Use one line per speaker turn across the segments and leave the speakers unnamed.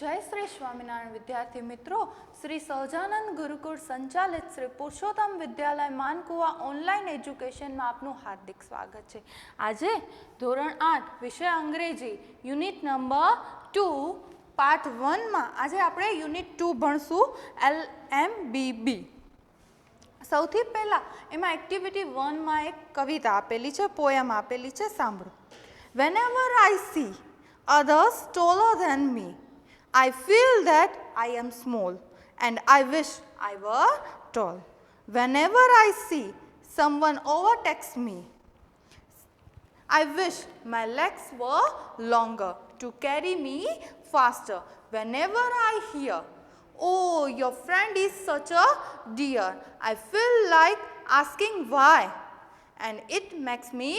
जय श्री स्वामीनारायण विद्यार्थी मित्रों, श्री सहजानंद गुरुकुल संचालित श्री पुरुषोत्तम विद्यालय मानकुआ ऑनलाइन एज्युकेशन में आपનું हार्दिक स्वागत है। आज ધોરણ 8 विषय अंग्रेजी यूनिट नंबर 2 पार्ट 1 में आज આપણે यूनिट 2 ભણશું LMBB। સૌથી પહેલા એમાં એક્ટિવિટી 1 માં એક કવિતા આપેલી છે, પોયમ આપેલી છે, સાંભળો। Whenever I see others taller than me, I feel that I am small and I wish I were tall. Whenever I see someone overtakes me, I wish my legs were longer to carry me faster. Whenever I hear, oh, your friend is such a dear, I feel like asking why, and it makes me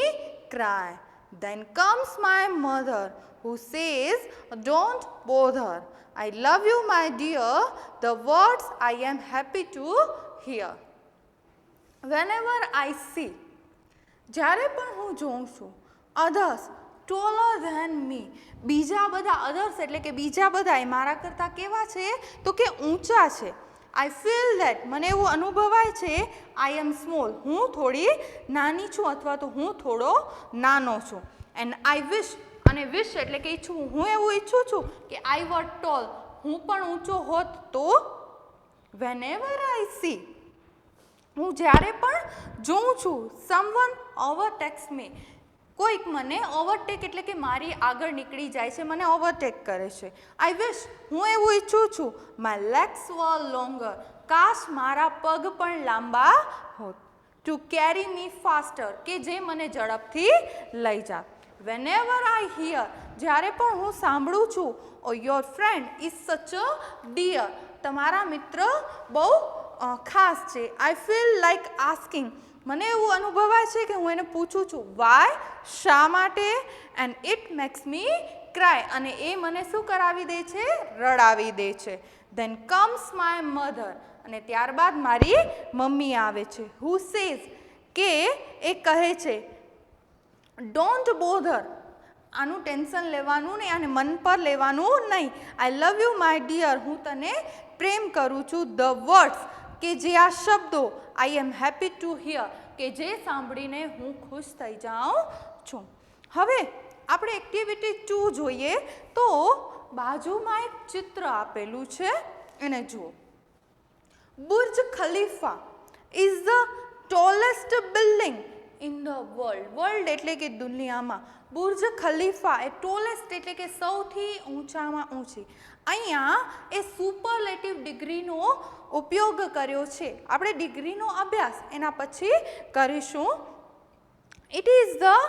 cry. Then comes my mother who says, don't bother. I love you, my dear, the words I am happy to hear. Whenever I see, જ્યારે પણ હું જોઉં છું, others taller than me, બીજા બધા others એટલે કે બીજા બધા એ મારા કરતાં કેવા છે તો કે ઊંચા છે. I feel that મને એવું અનુભવાય છે I am small, હું થોડી નાની છું અથવા તો હું થોડો નાનો છું. And I wish, અને wish એટલે કે ઈચ્છું, હું એવું ઈચ્છું છું કે I were tall, હું પણ ઊંચો હોત તો. Whenever I see, હું જ્યારે પણ જોઉં છું, someone overtakes me, કોઈક મને ઓવરટેક એટલે કે મારી આગળ નીકળી જાય છે, મને ઓવરટેક કરે છે. I wish, હું એવું ઈચ્છું છું my legs were longer, કાશ મારા પગ પણ લાંબા હોત. To carry me faster, કે જે મને ઝડપથી લઈ જાય. Whenever I hear, જ્યારે પણ હું સાંભળું છું, oh, your friend is such a dear, તમારા મિત્ર બહુ ખાસ છે. I feel like asking, મને એવું અનુભવાય છે કે હું એને પૂછું છું why, શા માટે, and it makes me cry, અને એ મને શું કરાવી દે છે, રડાવી દે છે. Then comes my mother, અને ત્યારબાદ મારી મમ્મી આવે છે, who says, કે એ કહે છે don't bother, આનું ટેન્શન લેવાનું નહીં, આને મન પર લેવાનું નહીં. I love you, my dear, હું તને પ્રેમ કરું છું. The words, કે જે આ શબ્દો I am happy to hear, કે જે સાંભળીને હું ખુશ થઈ જાઉં છું. હવે આપણે એક્ટિવિટી 2 જોઈએ તો બાજુમાં એક ચિત્ર આપેલું છે, એને જુઓ. Burj Khalifa is the tallest building in the world. World એટલે કે દુનિયામાં બુર્જ ખલીફા એ ટોલેસ્ટ એટલે કે સૌથી ઊંચામાં ઊંચી. અહીંયા એ સુપરલેટિવ ડિગ્રીનો ઉપયોગ કર્યો છે. આપણે ડિગ્રીનો અભ્યાસ એના પછી કરીશું. It is the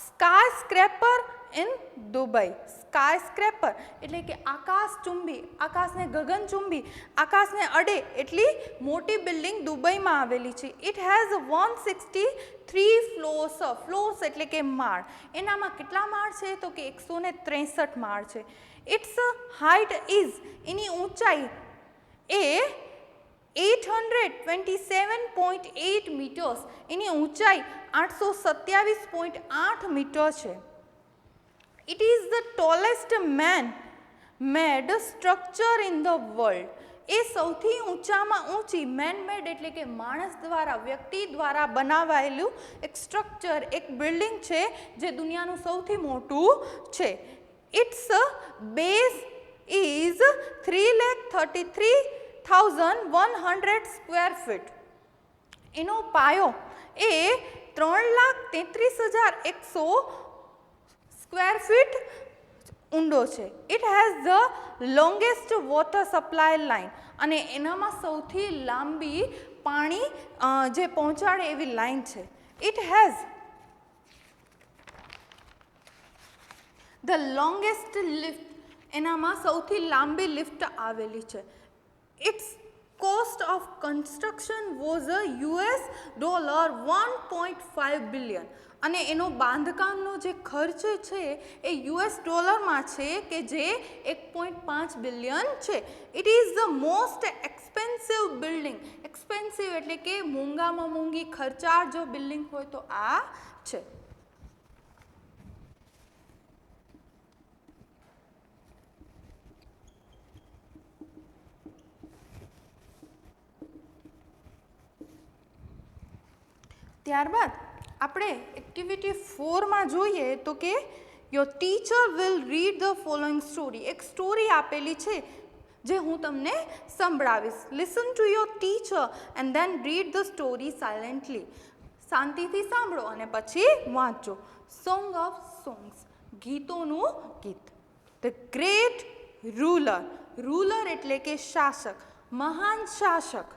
sky scraper in Dubai. Sky scraper એટલે કે આકાશચુંબી, આકાશને ગગનચુંબી, આકાશને અડે એટલી મોટી બિલ્ડિંગ દુબઈમાં આવેલી છે. It has 163 ફ્લોર્સ. ફ્લોર્સ એટલે કે માળ. એનામાં કેટલા માળ છે તો કે 163 માળ છે. ઇટ્સ હાઇટ ઇઝ, એની ઊંચાઈ એ 827.8 મીટર્સ, એની ઊંચાઈ 827.8 મીટર છે. It is the tallest man-made structure in the world. એ સૌથી ઊંચામાં ઊંચી man-made એટલે કે માણસ દ્વારા, વ્યક્તિ દ્વારા બનાવાયેલું એક સ્ટ્રક્ચર, એક બિલ્ડિંગ છે જે દુનિયાનું સૌથી મોટું છે. Its base is 3,33,100 square feet. એનો પાયો એ 3,33,100 સ્ક્વેર ફીટ ઊંડો છે. It has the longest water supply line, અને એનામાં સૌથી લાંબી પાણી જે પહોંચાડે એવી લાઈન છે. It has the longest lift, એનામાં સૌથી લાંબી લિફ્ટ આવેલી છે. Its cost of construction was $1.5 billion, અને એનો બાંધકામનો જે ખર્ચ છે એ US$માં છે કે જે 1.5 બિલિયન છે. It is the most expensive building. Expensive એટલે કે મોંઘામાં મોંઘી, ખર્ચાળ જો બિલ્ડિંગ હોય તો આ છે. ત્યારબાદ આપણે એક્ટિવિટી 4માં જોઈએ તો કે your teacher will read the following story. એક સ્ટોરી આપેલી છે જે હું તમને સંભળાવીશ. Listen to your teacher and then read the story silently. શાંતિથી સાંભળો અને પછી વાંચો. સોંગ ઓફ સોંગ્સ, ગીતોનું ગીત. ધ ગ્રેટ રૂલર, રૂલર એટલે કે શાસક, મહાન શાસક.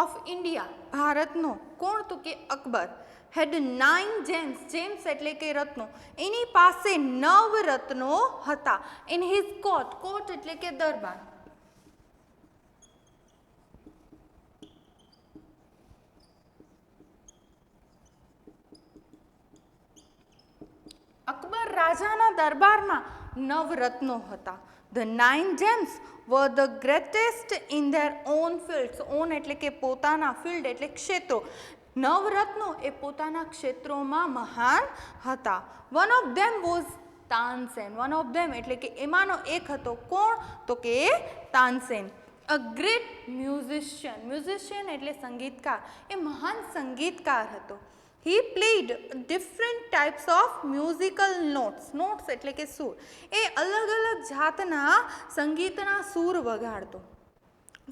ઓફ ઇન્ડિયા, ભારતનો કોણ તો કે અકબર. હેડ 9 જેમ્સ, જેમ્સ એટલે કે રત્નો. એની પાસે 9 રત્નો હતા. ઇન હિઝ કોર્ટ, કોર્ટ એટલે કે દરબાર. અકબર રાજાના દરબારમાં 9 રત્નો હતા. The 9 gems were the greatest in their own fields. On એટલે કે પોતાના, ફિલ્ડ એટલે ક્ષેત્રો. 9 રત્નો એ પોતાના ક્ષેત્રોમાં મહાન હતા. One of them was Tansen. One of them એટલે કે એમાંનો એક હતો. કોણ તો કે Tansen. A great musician, musician એટલે સંગીતકાર. એ મહાન સંગીતકાર હતો. He played different types of musical notes. Notes એટલે કે સૂર. એ અલગ અલગ જાતના સંગીતના સૂર વગાડતો.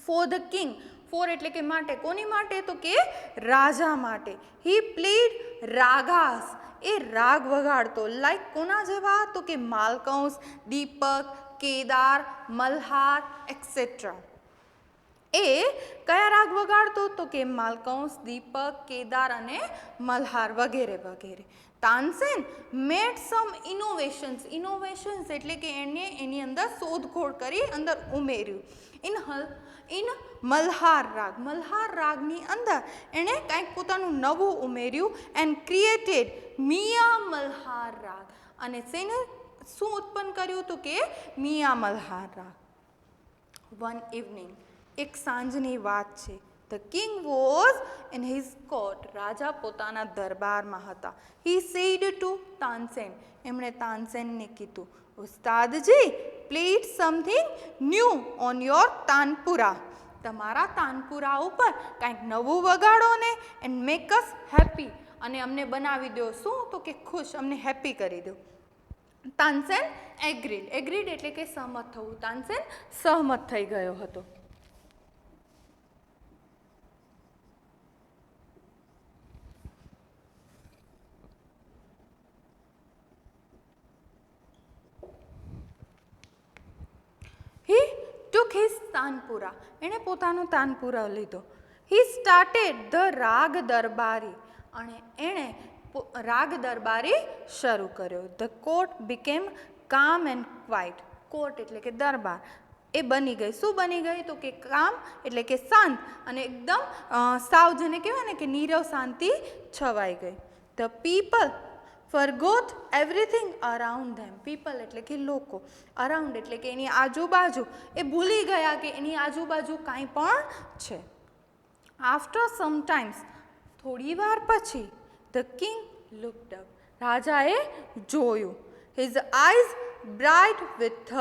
For the king, for એટલે કે માટે. કોની માટે તો કે રાજા માટે. He played ragas. એ રાગ વગાડતો. લાઈક કોના જેવા તો કે માલકંસ, દીપક, કેદાર, મલ્હાર એક્સેટ્રા. એ કયા રાગ વગાડતો તો કે માલકંસ, દીપક, કેદાર અને મલ્હાર વગેરે વગેરે. તાનસેન મેડ સમ ઇનોવેશન્સ. ઇનોવેશન્સ એટલે કે એને એની અંદર શોધખોળ કરી અંદર ઉમેર્યું. ઇન મલ્હાર રાગ, મલ્હાર રાગની અંદર એણે કંઈક પોતાનું નવું ઉમેર્યું. એન્ડ ક્રિએટેડ મિયા મલ્હાર રાગ. અને શેને શું ઉત્પન્ન કર્યું તો કે મિયા મલ્હાર રાગ. વન ઇવનિંગ, એક સાંજની વાત છે. The king was in his court. રાજા પોતાના દરબારમાં હતા. He said to Tansen. એમણે તાનસેનને કીધું, ઉસ્તાદજી played something new on your tanpura. તમારા તાનપુરા ઉપર કાંઈક નવું વગાડો ને. And make us happy. અને અમને બનાવી દો શું તો કે ખુશ, અમને હેપી કરી દો. તાનસેન એગ્રીડ. એગ્રીડ એટલે કે સહમત થવું. તાનસેન સહમત થઈ ગયો હતો. He took his tanpura. એણે પોતાનો તાનપુરા લીધો. He started the રાગ દરબારી. અને એણે રાગ દરબારી શરૂ કર્યો. The court became calm and quiet. Court એટલે કે દરબાર એ બની ગઈ. શું બની ગઈ તો કે કામ એટલે કે શાંત અને એકદમ સાવ જેને કહેવાય ને કે નીરવ શાંતિ છવાઈ ગઈ. The people forgot everything around them. people એટલે કે લોકો. અરાઉન્ડ એટલે કે એની આજુબાજુ. એ ભૂલી ગયા કે એની આજુબાજુ કાંઈ પણ છે. After some times, થોડી વાર પછી, the king looked up. રાજાએ જોયું. His eyes bright with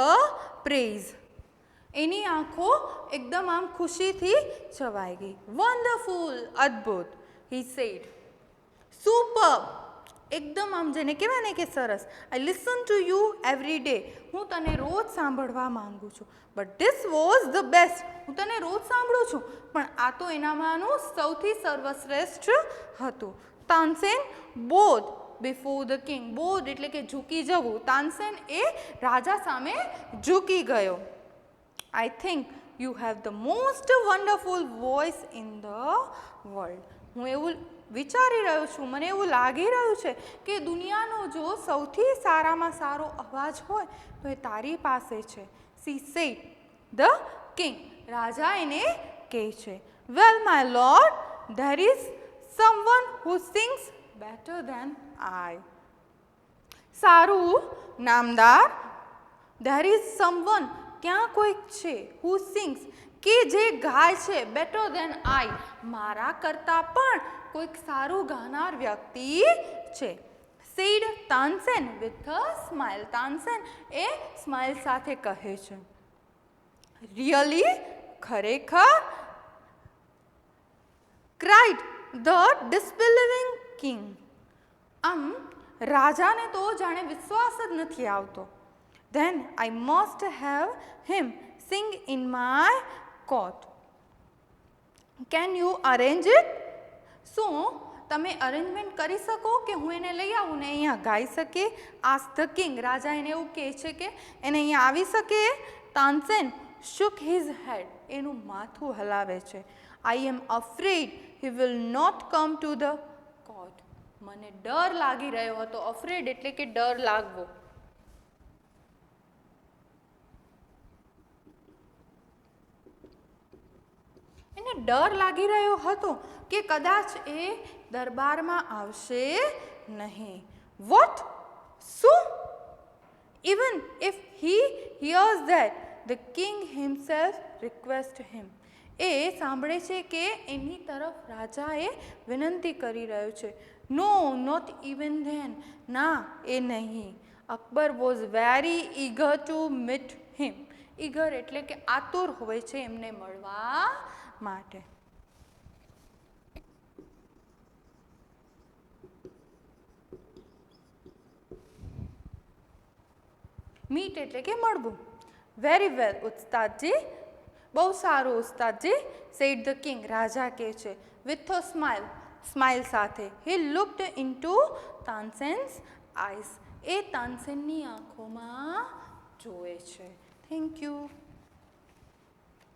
praise. એની આંખો એકદમ આમ ખુશીથી છવાઈ ગઈ. Wonderful, અદ્ભુત. He said, superb. એકદમ આમ જેને કહેવાય ને કે સરસ. I listen to you every day. હું તને રોજ સાંભળવા માંગુ છું. But this was the best. હું તને રોજ સાંભળું છું પણ આ તો એનામાંનું સૌથી સર્વશ્રેષ્ઠ હતું. Tansen bowed before the king. bowed એટલે કે ઝૂકી જવું. તાનસેન એ રાજા સામે ઝૂકી ગયો. I think you have the most wonderful voice in the world. હું એવું વિચારી રહ્યો છું, મને એવું લાગી રહ્યું છે કે દુનિયાનો જો સૌથી સારામાં સારો અવાજ હોય તો એ તારી પાસે છે. She said, the king. રાજા એને કહે છે. Well, my lord, there is someone who sings better than I. સારું નામદાર. There is someone, ક્યાં કોઈક છે, who sings, કે જે ગાય છે બેટર દેન આઈ, મારા કરતાં પણ કોઈક સારું ગાનાર વ્યક્તિ છે. Said Tansen with a smile, Tansen એ સ્માઇલ સાથે કહે છે. રિયલી, ખરેખર. ક્રાઇડ ધ ડિસબિલીવિંગ કિંગ, રાજાને તો જાણે વિશ્વાસ જ નથી આવતો. Then I must have him sing in my court. Can you arrange it? શું તમે અરેન્જમેન્ટ કરી શકો કે હું એને લઈ આવું ને અહીંયા ગાઈ શકે? આસ્ક ધ કિંગ, રાજા એને એવું કહે છે કે એને અહીંયા આવી શકે? તાનસેન shook his head, એનું માથું હલાવે છે. I am afraid he will not come to the court. મને ડર લાગી રહ્યો હતો. અફ્રેડ એટલે કે ડર લાગવો. એને ડર લાગી રહ્યો હતો કે કદાચ એ દરબારમાં આવશે નહીં. વોટ? શું? Even if he hears that, the king himself requests him. એ સાંભળે છે કે એની તરફ રાજાએ વિનંતી કરી રહ્યો છે. નો, નોટ ઇવન ધેન, ના એ નહીં. Akbar was very eager to meet him. Eager એટલે કે આતુર હોય છે એમને મળવા માટે. મીટ એટલે કે મળવું. વેરી વેલ ઉસ્તાદજી, બહુ સારું ઉસ્તાદજી. સેડ ધ કિંગ, રાજા કહે છે. વિથ અ સ્માઇલ, સ્માઇલ સાથે. હી લુક્ડ ઇન્ટુ તાનસેન્સ આઈસ, એ તાનસેનની આંખોમાં જોવે છે. Thank you.